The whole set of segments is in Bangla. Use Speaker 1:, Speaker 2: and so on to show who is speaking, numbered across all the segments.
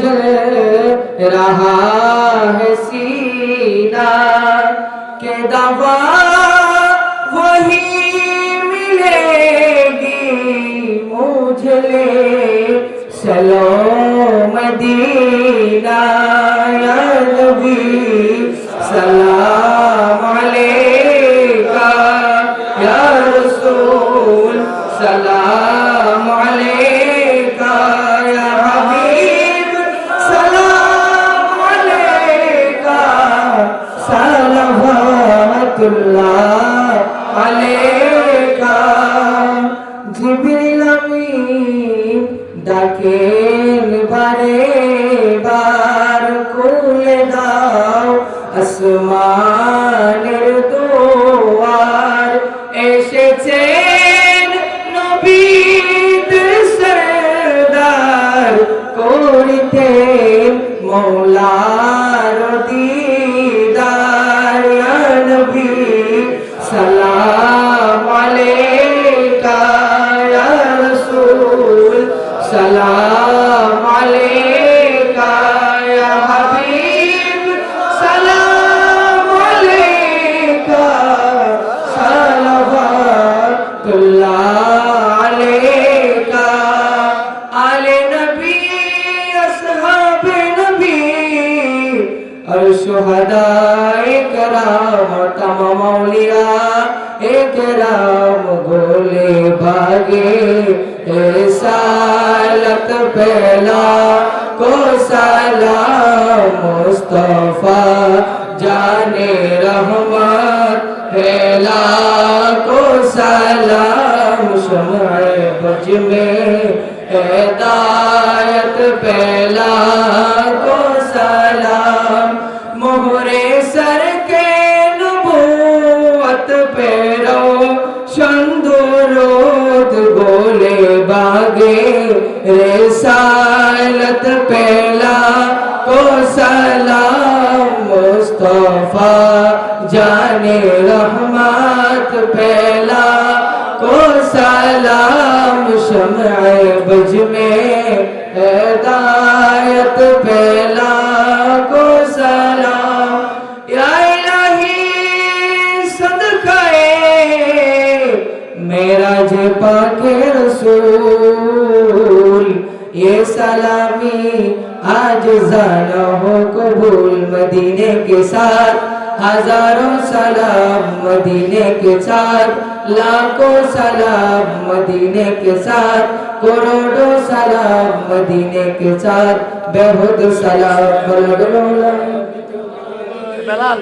Speaker 1: जल रहा है सीना के दवा वही मिलेगी मुझे ले चलो मदीना या नबी सलाम अलैका या रसूल सलाम अलैका या हबीब सलाम अलैका सलवातुल्लाह अलैका जिब्रील अमीन ডাকেন বারে বার খুলে দাও আসমানের দুয়ার এসেছেন নবীদের সরদার করিতেন মওলার দিদার ইয়া নবী সালাম আলাইকা ইয়া রাসূল सलाम अलैका या हबीब सलाम अलैका सलवातुल्लाह अलैका आले नबी अस्हाबे नबी और शुहदाए कराम तमाम औलिया एकराम गोले भागे सालत पहला को सलाम मुस्तफा जाने रहमत पहला को सलाम शम्अ बज में हिदायत पहला को सलाम मोहरे सर के नबूवत पैरो शंदुरोद गोले बागे रिसालत पहला को सलाम मुस्तफा जाने रहमत पहला को सलाम शम्अ बज में हिदायत पहला को सलाम या इलाही सदकाए मेरा जे पाके रसूल ये सलामी आज जाना हो कबूल मदीने के साथ हजारों सलाम मदीने के साथ लाखों सलाम मदीने के साथ करोड़ों सलाम मदीने के साथ बेहुद सलाम
Speaker 2: बेलाल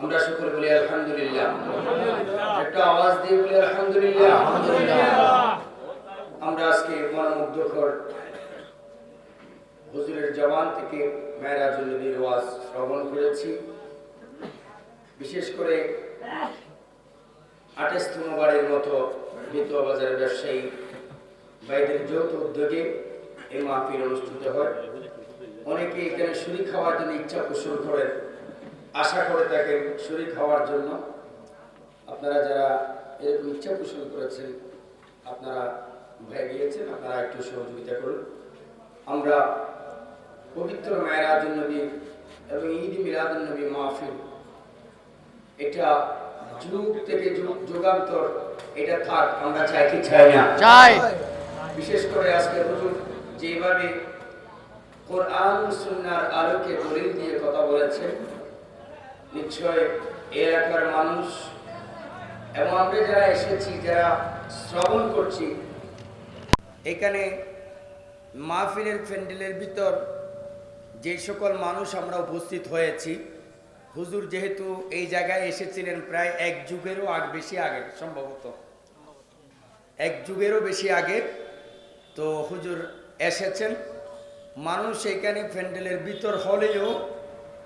Speaker 3: আমরা শুকর বলি আলহামদুলিল্লাহ একটা আওয়াজ দিয়ে বলি আলহামদুলিল্লাহ আমরা আজকে মনোমুগ্ধকর হুজুরের জবান থেকে মেরাজুল নবীর ওয়াজ শ্রবণ করেছি। বিশেষ করে 28তম বারের মতো বিতুয়া বাজারের ব্যবসায়ী ভাইদের যৌথ উদ্যোগে এই মাহফিল অনুষ্ঠিত হয়। অনেকে এখানে শরীক হওয়ার জন্য ইচ্ছা পোষণ করেন, আশা করে থাকেন শরীক হওয়ার জন্য। আপনারা যারা এরকম ইচ্ছা পোষণ করেছেন, আপনারা ভাই গিয়েছেন, আপনারা একটু সহযোগিতা করুন। আমরা পবিত্র মেরাজুন নবী এবং ঈদ মিলাদুন নবী মাহফিল, এটা যুগ থেকে যুগান্তর এটা থাক, আমরা চাই কি চাই না?
Speaker 2: চাই।
Speaker 3: বিশেষ করে আজকে হুজুর যেভাবে কোরআন সুন্নাহর আলোকে দলিল দিয়ে কথা বলেছেন, নিশ্চয় এলাকার মানুষ এবং আমরা যারা এসেছি, যারা শ্রবণ করছি, এখানে মাহফিলের প্যান্ডেলের ভিতর যে সকল মানুষ আমরা উপস্থিত হয়েছি, হুজুর যেহেতু এই জায়গায় এসেছিলেন প্রায় এক যুগেরও বেশি আগে, সম্ভবত এক যুগেরও বেশি আগে, তো হুজুর এসেছেন। মানুষ এখানে প্যান্ডেলের ভিতর হলেও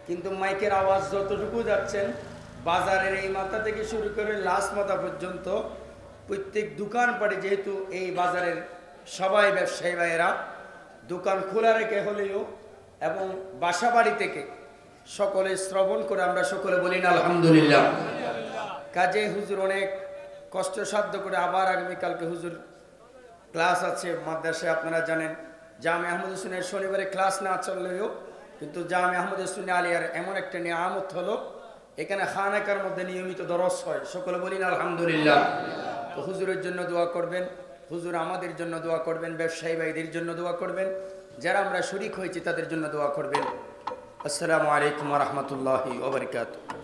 Speaker 3: কিন্তু মাইকের আওয়াজ যতটুকু যাচ্ছেন, বাজারের এই মাথা থেকে শুরু করে লাস্ট মাথা পর্যন্ত প্রত্যেক দোকানপাটে, যেহেতু এই বাজারের সবাই ব্যবসায়ী ভাইয়েরা দোকান খোলা রেখে হলেও এবং বাসা বাড়ি থেকে সকলে শ্রবণ করে আমরা সকলে বলি না আলহামদুলিল্লাহ। কাজে হুজুর অনেক কষ্টসাধ্য করে আবার আগামীকালকে হুজুর ক্লাস আছে মাদ্রাসায়, আপনারা জানেন জামে আহমদ হোসেনের শনিবারে ক্লাস না চললেও কিন্তু জামে আহমদ হোসেন আলিয়ার এমন একটা নিয়ামত হলো এখানে খানাকার মধ্যে নিয়মিত দরস হয়, সকলে বলি না আলহামদুলিল্লাহ। তো হুজুরের জন্য দোয়া করবেন, হুজুর আমাদের জন্য দোয়া করবেন, ব্যবসায়ী ভাইদের জন্য দোয়া করবেন, যারা আমরা শরীক হয়েছি তাদের জন্য দোয়া করবেন। আসসালামু আলাইকুম ওয়া রাহমাতুল্লাহি ওয়া বারাকাতুহু।